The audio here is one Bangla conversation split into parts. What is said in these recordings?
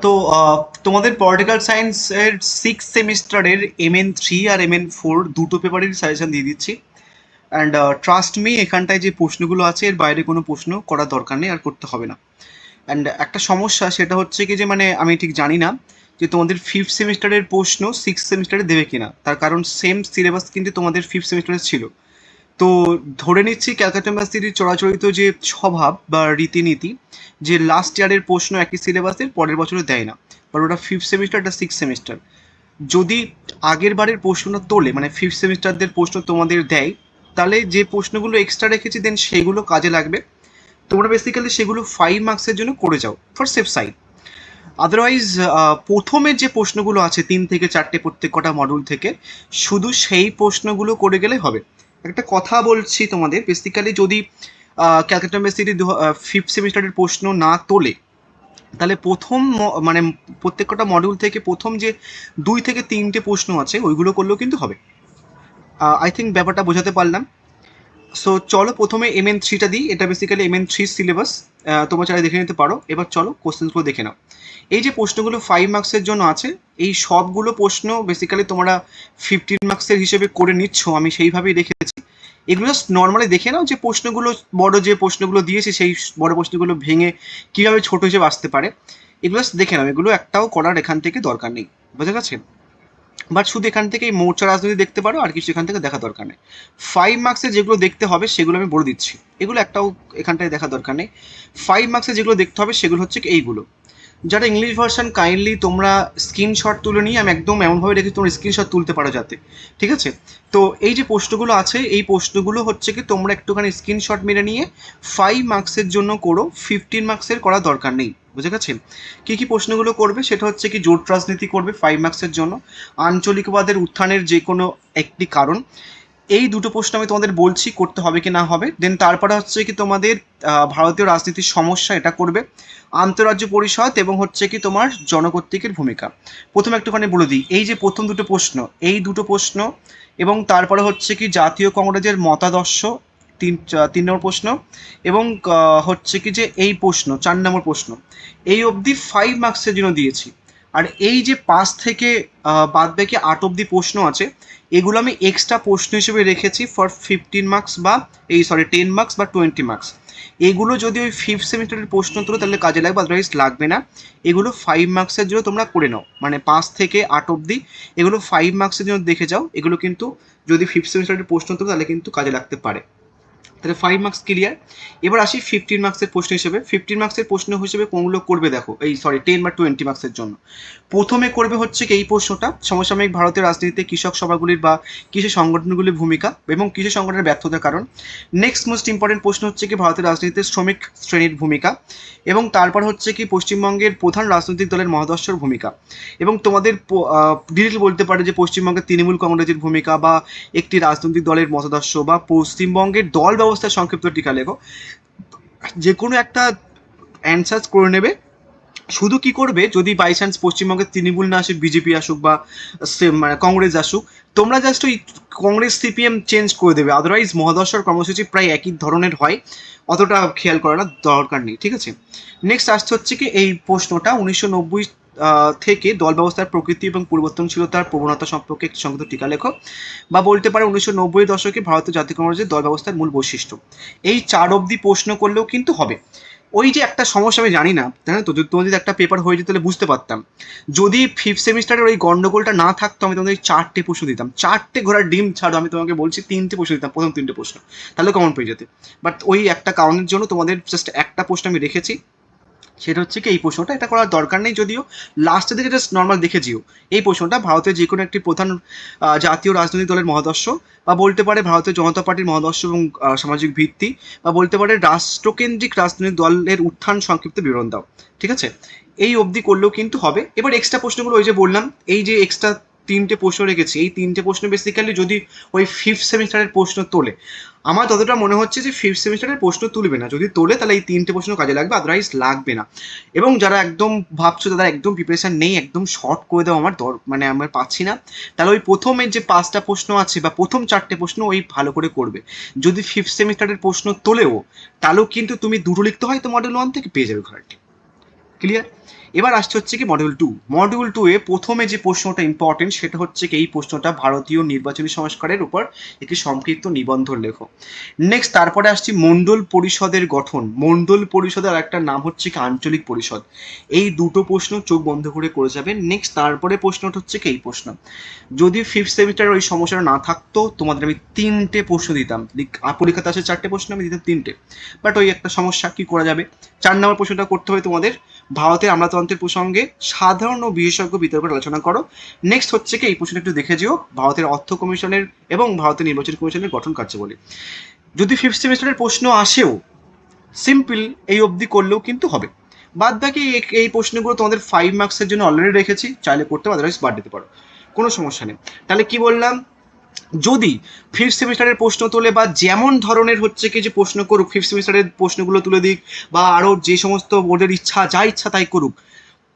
তো তোমাদের পলিটিক্যাল সায়েন্সের সিক্স সেমিস্টারের MN3 আর MN4 দুটো পেপারের সাজেশন দিয়ে দিচ্ছি। অ্যান্ড ট্রাস্ট মি, এখানটায় যে প্রশ্নগুলো আছে এর বাইরে কোনো প্রশ্ন করার দরকার নেই, আর করতে হবে না। অ্যান্ড একটা সমস্যা, সেটা হচ্ছে কি যে মানে আমি ঠিক জানি না যে তোমাদের ফিফথ সেমিস্টারের প্রশ্ন সিক্স সেমিস্টারে দেবে কিনা, তার কারণ সেম সিলেবাস কিন্তু তোমাদের ফিফথ সেমিস্টারে ছিল। তো ধরে নিচ্ছি ক্যালকাটা ইউনিভার্সিটির চরাচরিত যে স্বভাব বা রীতিনীতি, যে লাস্ট ইয়ারের প্রশ্ন একই সিলেবাসের পরের বছরে দেয় না, বাট ওটা ফিফথ সেমিস্টার, ওটা সিক্স সেমিস্টার। যদি আগের বারের প্রশ্নটা তোলে, মানে ফিফথ সেমিস্টারদের প্রশ্ন তোমাদের দেয়, তাহলে যে প্রশ্নগুলো এক্সট্রা রেখেছি দেন সেগুলো কাজে লাগবে। তোমরা বেসিক্যালি সেগুলো 5 মার্কসের জন্য করে যাও ফর সেফ সাইড। আদারওয়াইজ প্রথমের যে প্রশ্নগুলো আছে 3 থেকে 4টে প্রত্যেক কটা মডিউল থেকে, শুধু সেই প্রশ্নগুলো করে গেলে হবে। একটা কথা বলছি তোমাদের, বেসিক্যালি যদি ক্যালকাটা ইউনিভার্সিটি ফিফথ সেমিস্টারের প্রশ্ন না তোলে, তাহলে প্রথম মানে প্রত্যেক কটা মডিউল থেকে প্রথম যে 2 থেকে 3টে প্রশ্ন আছে ওইগুলো করলেও কিন্তু হবে। আই থিঙ্ক ব্যাপারটা বোঝাতে পারলাম। সো চলো প্রথমে MN3টা দিই। এটা বেসিক্যালি MN3 সিলেবাস, তোমরা চাইলে দেখে নিতে পারো। এবার চলো কোশ্চেনগুলো দেখে নাও। এই যে প্রশ্নগুলো 5 মার্কসের জন্য আছে, এই সবগুলো প্রশ্ন বেসিক্যালি তোমরা 15 মার্কসের হিসেবে করে নিচ্ছ, আমি সেইভাবেই রেখেছি। এগুলো জাস্ট নর্মালি দেখে নাও যে প্রশ্নগুলো, বড় যে প্রশ্নগুলো দিয়েছি সেই বড় প্রশ্নগুলো ভেঙে কীভাবে ছোট হিসেবে আসতে পারে, এগুলো জাস্ট দেখে নাও। এগুলো একটাও করার এখান থেকে দরকার নেই, বুঝা গেছে? বাট শুধু এখান থেকে এই মোর্চা রাজনীতি দেখতে পারো, আর কিছু এখান থেকে দেখা দরকার নেই। 5 মার্কসে যেগুলো দেখতে হবে সেগুলো আমি বলে দিচ্ছি, এগুলো একটাও এখানটায় দেখা দরকার নেই। 5 মার্কসে যেগুলো দেখতে হবে সেগুলো হচ্ছে এইগুলো। যারা ইংলিশ ভার্সন, কাইন্ডলি তোমরা স্ক্রিনশট তুলে নিয়ে, আমি একদম এমনভাবে রেখে তোমরা স্ক্রিনশট তুলতে পারো যাতে, ঠিক আছে? তো এই যে প্রশ্নগুলো আছে, এই প্রশ্নগুলো হচ্ছে কি তোমরা একটুখানি স্ক্রিনশট মেরে নিয়ে 5 মার্কসের জন্য করো, 15 মার্কসের করা দরকার নেই, বুঝে গেছে? কী কী প্রশ্নগুলো করবে সেটা হচ্ছে কি, জোট রাজনীতি করবে 5 মার্কসের জন্য, আঞ্চলিকবাদের উত্থানের যে কোনো একটি কারণ। এই দুটো প্রশ্ন আমি তোমাদের বলছি করতে হবে কি না হবে। দেন তারপরে হচ্ছে কি তোমাদের ভারতীয় রাজনীতির সমস্যা, এটা করবে, আন্তঃরাজ্য পরিষদ এবং হচ্ছে কি তোমার জনকর্তৃকের ভূমিকা। প্রথমে একটুখানি বলে দিই, এই যে প্রথম দুটো প্রশ্ন, এই দুটো প্রশ্ন, এবং তারপরে হচ্ছে কি জাতীয় কংগ্রেসের মতাদর্শ, 3 নম্বর প্রশ্ন, এবং হচ্ছে কি যে এই প্রশ্ন 4 নম্বর প্রশ্ন, এই অবধি 5 মার্কসের জন্য দিয়েছি। আর এই যে 5 থেকে বাদ বাকি 8 অবধি প্রশ্ন আছে, এগুলো আমি এক্সট্রা প্রশ্ন হিসেবে রেখেছি ফর 15 মার্কস, বা 10 মার্কস বা 20 মার্কস। এগুলো যদি ওই ফিফথ সেমিস্টারের প্রশ্ন তোলো তাহলে কাজে লাগবে, আদারওয়াইজ লাগবে না। এগুলো 5 মার্কসের জন্য তোমরা করে নাও, মানে 5 থেকে 8 অবধি এগুলো 5 মার্কসের জন্য দেখে যাও। এগুলো কিন্তু যদি ফিফথ সেমিস্টারের প্রশ্ন তোলো তাহলে কিন্তু কাজে লাগতে পারে। তাহলে 5 মার্কস ক্লিয়ার। এবার আসি 15 মার্কসের প্রশ্ন হিসেবে। 15 মার্কসের প্রশ্ন হিসেবে কোনগুলো করবে দেখো, 10 বা 20 মার্কসের জন্য প্রথমে করবে হচ্ছে কি এই প্রশ্নটা, সমসাময়িক ভারতের রাজনীতিতে কৃষক সভাগুলির বা কৃষি সংগঠনগুলির ভূমিকা এবং কৃষি সংগঠনের ব্যর্থতার কারণ। নেক্সট মোস্ট ইম্পর্টেন্ট প্রশ্ন হচ্ছে কি ভারতের রাজনীতিতে শ্রমিক শ্রেণীর ভূমিকা, এবং তারপর হচ্ছে কি পশ্চিমবঙ্গের প্রধান রাজনৈতিক দলের মহাদর্শর ভূমিকা। এবং তোমাদের ডিটেল বলতে পারে যে পশ্চিমবঙ্গের তৃণমূল কংগ্রেসের ভূমিকা, বা একটি রাজনৈতিক দলের মতাদর্শ, বা পশ্চিমবঙ্গের দল ব্যবস্থার সংক্ষিপ্ত টিকা লেখো। যে কোনো একটা অ্যান্সার করে নেবে। শুধু কি করবে, যদি বাই চান্স পশ্চিমবঙ্গে তৃণমূল না আসুক, বিজেপি আসুক বা মানে কংগ্রেস আসুক, তোমরা জাস্ট ওই কংগ্রেস CPM চেঞ্জ করে দেবে, আদারওয়াইজ মহাদর্শর কর্মসূচি প্রায় একই ধরনের হয়, অতটা খেয়াল করার দরকার নেই, ঠিক আছে? নেক্সট আসতে হচ্ছে কি এই প্রশ্নটা 1990 থেকে দল ব্যবস্থার প্রকৃতি এবং পরিবর্তনশীলতার প্রবণতা সম্পর্কে একটি সংক্ষিপ্ত টিকা লেখো, বা বলতে পারে 1990 দশকে ভারতীয় জাতীয় কংগ্রেসের দল ব্যবস্থার মূল বৈশিষ্ট্য। এই 4 অবধি প্রশ্ন করলেও কিন্তু হবে। ওই যে একটা সমস্যা, আমি জানি না, জানো তো, তোমার যদি একটা পেপার হয়ে যেত তাহলে বুঝতে পারতাম। যদি ফিফথ সেমিস্টারের ওই গন্ডগোলটা না থাকতো, আমি তোমাদের 4টে প্রশ্ন দিতাম, 4টে ঘোড়ার ডিম ছাড়ো, আমি তোমাকে বলছি 3টে প্রশ্ন দিতাম, প্রথম 3টে প্রশ্ন, তাহলে কমন পেয়ে যেতে। বাট ওই একটা কারণের জন্য তোমাদের জাস্ট একটা প্রশ্ন আমি রেখেছি, সেটা হচ্ছে কি এই প্রশ্নটা, এটা করার দরকার নেই যদিও, লাস্টের দিকে জাস্ট নর্মাল দেখে যেও। এই প্রশ্নটা ভারতের যে কোনো একটি প্রধান জাতীয় রাজনৈতিক দলের মহাদর্শ, বা বলতে পারে ভারতীয় জনতা পার্টির মহাদর্শ এবং সামাজিক ভিত্তি, বা বলতে পারে রাষ্ট্রকেন্দ্রিক রাজনৈতিক দলের উত্থান সংক্ষিপ্ত বিবরণ দাও, ঠিক আছে? এই অবধি করলেও কিন্তু হবে। এবার এক্সট্রা প্রশ্নগুলো ওই যে বললাম, এই যে এক্সট্রা 3টে প্রশ্ন রেখেছি, এই 3টে প্রশ্ন বেসিক্যালি যদি ওই ফিফথ সেমিস্টারের প্রশ্ন তোলে, আমার যতটা মনে হচ্ছে যে ফিফথ সেমিস্টারের প্রশ্ন তুলবে না, যদি তোলে তাহলে এই 3টে প্রশ্ন কাজে লাগবে, আদারওয়াইজ লাগবে না। এবং যারা একদম ভাবছো তারা একদম প্রিপারেশন নেই, একদম শর্ট করে দাও, আমার মানে আমার পাচ্ছি না, তাহলে ওই প্রথমের যে 5টা প্রশ্ন আছে বা প্রথম 4টে প্রশ্ন ওই ভালো করে করবে। যদি ফিফথ সেমিস্টারের প্রশ্ন তোলেও, তাহলেও কিন্তু তুমি দুটো লিখতে হয় তো মডেল 1 থেকে পেয়ে যাবে ঘরটি। ক্লিয়ার? এবার আসছে হচ্ছে কি মডিউল টু এ প্রথমে যে প্রশ্নটা ইম্পর্টেন্ট সেটা হচ্ছে কি এই প্রশ্নটা ভারতীয় নির্বাচনী সংস্কারের উপর একটি সংক্ষিপ্ত নিবন্ধ লেখো। নেক্সট তারপরে আসছি মণ্ডল পরিষদের গঠন। মণ্ডল পরিষদের আরেকটা নাম হচ্ছে কি আঞ্চলিক পরিষদ। এই দুটো প্রশ্ন চোখ বন্ধ করে যাবে। নেক্সট তারপরে প্রশ্নটা হচ্ছে কি এই প্রশ্ন, যদি ফিফথ সেমিস্টারে ওই সমস্যাটা না থাকতো তোমাদের আমি 3টে প্রশ্ন দিতাম, পরীক্ষাতে আসে 4টে প্রশ্ন, আমি দিতাম 3টে, বাট ওই একটা সমস্যা, কি করা যাবে। 4 নম্বর প্রশ্নটা করতে হবে তোমাদের, ভারতের আমলাতন্ত্রের প্রসঙ্গে সাধারণ ও বিশেষজ্ঞ বিতর্ক আলোচনা করো। নেক্সট হচ্ছে কি এই প্রশ্নটা একটু দেখে যেও, ভারতের অর্থ কমিশনের এবং ভারতের নির্বাচন কমিশনের গঠন কার্যাবলী। যদি ফিফথ সেমিস্টারের প্রশ্ন আসেও সিম্পল এই অবধি করলেও কিন্তু হবে। বাদ বাকি এই প্রশ্নগুলো তোমাদের 5 মার্কসের জন্য অলরেডি রেখেছি, চাইলে করতে পারো, আদারওয়াইজ বাদ দিতে পারো, কোনো সমস্যা নেই। তাহলে কি বললাম, যদি ফিফথ সেমিস্টারের প্রশ্ন তোলে বা যেমন ধরনের হচ্ছে কি যে প্রশ্ন করুক, ফিফথ সেমিস্টারের প্রশ্নগুলো তুলে দিক বা আরও যে সমস্ত বোর্ডের ইচ্ছা যা ইচ্ছা তাই করুক,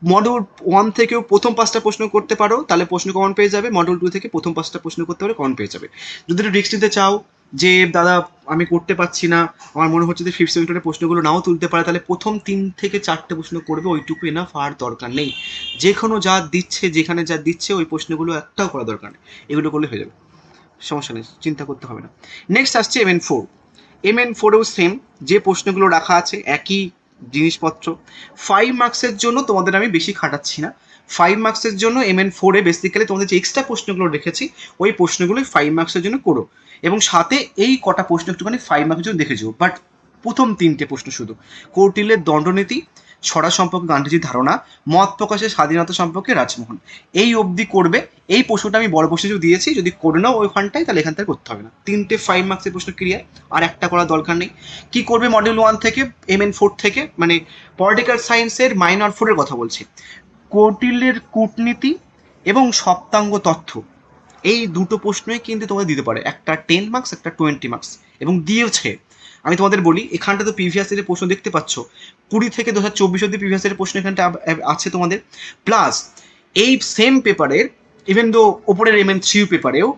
মডিউল 1 থেকেও প্রথম 5টা প্রশ্ন করতে পারো, তাহলে প্রশ্ন কমন পেয়ে যাবে। মডিউল 2 থেকে প্রথম 5টা প্রশ্ন করতে পারো, কমন পেয়ে যাবে। যদি একটু রিস্ক নিতে চাও যে দাদা আমি করতে পারছি না, আমার মনে হচ্ছে যে ফিফথ সেমিস্টারের প্রশ্নগুলো নাও তুলতে পারে, তাহলে প্রথম 3 থেকে 4টে প্রশ্ন করবে, ওইটুকু এনাফ, আর দরকার নেই। যে কোনো যা দিচ্ছে, যেখানে যা দিচ্ছে ওই প্রশ্নগুলো একটাও করা দরকার নেই, এগুলো করলে হয়ে যাবে, সমস্যা নেই, চিন্তা করতে হবে না। নেক্সট আসছে MN4 সেম যে প্রশ্নগুলো রাখা আছে একই জিনিসপত্র। 5 মার্কসের জন্য তোমাদের আমি বেশি খাটাচ্ছি না। 5 মার্কসের জন্য MN4 বেসিক্যালি তোমাদের যে এক্সট্রা প্রশ্নগুলো রেখেছি ওই প্রশ্নগুলোই 5 মার্কসের জন্য করো, এবং সাথে এই কটা প্রশ্ন একটুখানি 5 মার্কসের জন্য দেখে যাও। বাট প্রথম 3টে প্রশ্ন শুধু, কৌটিল্যের দণ্ডনীতি, স্বরাজ সম্পর্কে গান্ধীজির ধারণা, মত প্রকাশের স্বাধীনতা সম্পর্কে রাজমোহন, এই অবধি করবে। এই প্রশ্নটা আমি বড় প্রশ্ন দিয়েছি, যদি করে নাও ওইখানটাই তাহলে এখান থেকে করতে হবে না। 3টে 5 মার্কসের প্রশ্ন ক্লিয়ার, আর একটা করার দরকার নেই। কি করবে মডিউল 1 থেকে, MN4 থেকে, মানে পলিটিক্যাল সায়েন্সের মাইনর 4-এর কথা বলছি, কৌটিল্যের কূটনীতি এবং সপ্তাঙ্গ তথ্য, এই দুটো প্রশ্নই কিন্তু তোমাদের দিতে পারে, একটা 10 মার্কস, একটা 20 মার্কস, এবং দিয়েছে। আমি তোমাদের বলি, এখানটা তো প্রিভিয়াস ইয়ারের প্রশ্ন দেখতে পাচ্ছ, 20 থেকে 2024 অব্দি প্রিভিয়াস ইয়ারের প্রশ্ন এখানটা আছে তোমাদের, প্লাস এই সেম পেপারের ইভেন দো ওপরের MN3 পেপারেও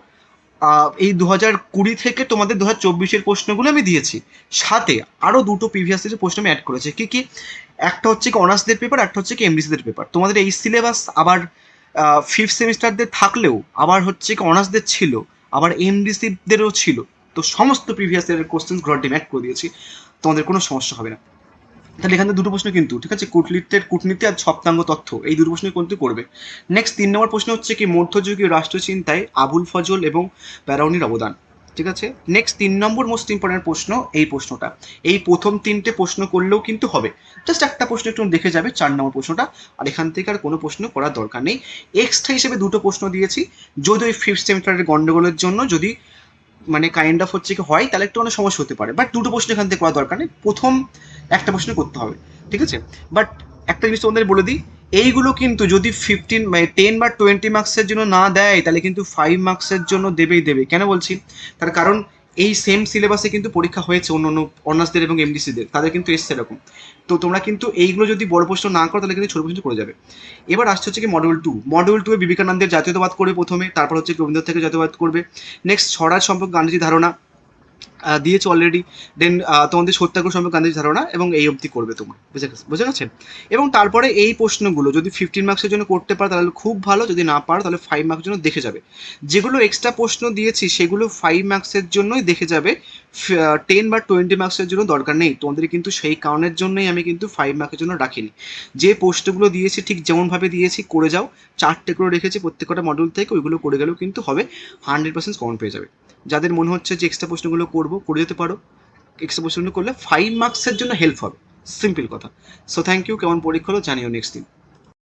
এই 2020 থেকে তোমাদের 2024-এর প্রশ্নগুলো আমি দিয়েছি, সাথে আরও দুটো প্রিভিয়াস ইয়ারের প্রশ্ন আমি অ্যাড করেছি। কি কি, একটা হচ্ছে কি অনার্সদের পেপার, একটা হচ্ছে কি এমডিসিদের পেপার। তোমাদের এই সিলেবাস আবার ফিফথ সেমিস্টারদের থাকলেও আবার হচ্ছে কি অনার্সদের ছিল, আবার এমডিসিদেরও ছিল, তো সমস্ত প্রিভিয়াস ইয়ারের কোশ্চেনগুলো ডিম্যাক্ট করে দিয়েছি, তোমাদের কোনো সমস্যা হবে না। তাহলে এখানে দুটো প্রশ্ন কিন্তু ঠিক আছে, কূটনীতি আর সপ্তাঙ্গ তথ্য, এই দুটো প্রশ্ন কিন্তু করবে। নেক্সট 3 নম্বর প্রশ্ন হচ্ছে কি মধ্যযুগীয় রাষ্ট্রচিন্তায় আবুল ফজল এবং ব্যারাউনির অবদান, ঠিক আছে। নেক্সট 3 নম্বর মোস্ট ইম্পর্টেন্ট প্রশ্ন এই প্রশ্নটা, এই প্রথম 3টে প্রশ্ন করলেও কিন্তু হবে, জাস্ট একটা প্রশ্ন একটু দেখে যাবে 4 নম্বর প্রশ্নটা, আর এখান থেকে আর কোনো প্রশ্ন করার দরকার নেই। এক্সট্রা হিসেবে দুটো প্রশ্ন দিয়েছি, যদি ওই ফিফথ সেমিস্টারের গন্ডগোলের জন্য যদি মানে কাইন্ড অফ হচ্ছে কি হয় তাহলে একটু অনেক সমস্যা হতে পারে, বাট দুটো প্রশ্ন এখান থেকে করা দরকার নেই, প্রথম একটা প্রশ্ন করতে হবে, ঠিক আছে। বাট একটা জিনিস তোমাদের বলে দিই, এইগুলো কিন্তু যদি 10 বা 20 মার্কসের জন্য না দেয় তাহলে কিন্তু 5 মার্কসের জন্য দেবেই দেবে। কেন বলছি, তার কারণ এই সেম সিলেবাসে কিন্তু পরীক্ষা হয়েছে অন্য অন্য অনার্সদের এবং এমডিসিদের, তাদের কিন্তু এসছে এরকম। তো তোমরা কিন্তু এইগুলো যদি বড় প্রশ্ন না করো তাহলে কিন্তু ছোট প্রশ্ন করে যাবে। এবার আসছে হচ্ছে কি মডিউল টু এ বিবেকানন্দের জাতীয়তাবাদ করবে প্রথমে, তারপর হচ্ছে রবীন্দ্রনাথ থেকে জাতীয়তাবাদ করবে। নেক্সট স্বরাজ সম্পর্কে গান্ধীজির ধারণা দিয়েছে অলরেডি, দেন তোমাদের সত্যাগ্রহ সম্পর্কে গান্ধীজির ধারণা, এবং এই অবধি করবে তোমরা, বুঝে গেছে। এবং তারপরে এই প্রশ্নগুলো যদি 15 মার্কসের জন্য করতে পারো তাহলে খুব ভালো, যদি না পারো তাহলে 5 মার্কসের জন্য দেখে যাবে। যেগুলো এক্সট্রা প্রশ্ন দিয়েছি সেগুলো 5 মার্কসের জন্যই দেখে যাবে, 10 বা 20 মার্কসের জন্য দরকার নেই তোমাদের, কিন্তু সেই কারণের জন্যই আমি কিন্তু 5 মার্কের জন্য রাখিনি। যে প্রশ্নগুলো দিয়েছি ঠিক যেমনভাবে দিয়েছি করে যাও, 4টে করে রেখেছি প্রত্যেকটা মডিউল থেকে, ওইগুলো করে গেলেও কিন্তু হবে, 100% কমন পেয়ে যাবে। যাদের মনে হচ্ছে যে এক্সট্রা প্রশ্নগুলো করবো করে যেতে পারো, এক্সট্রা প্রশ্নগুলো করলে 5 মার্কসের জন্য হেল্প হবে, সিম্পল কথা। সো থ্যাংক ইউ, কেমন পরীক্ষা হলো জানিও নেক্সট দিন।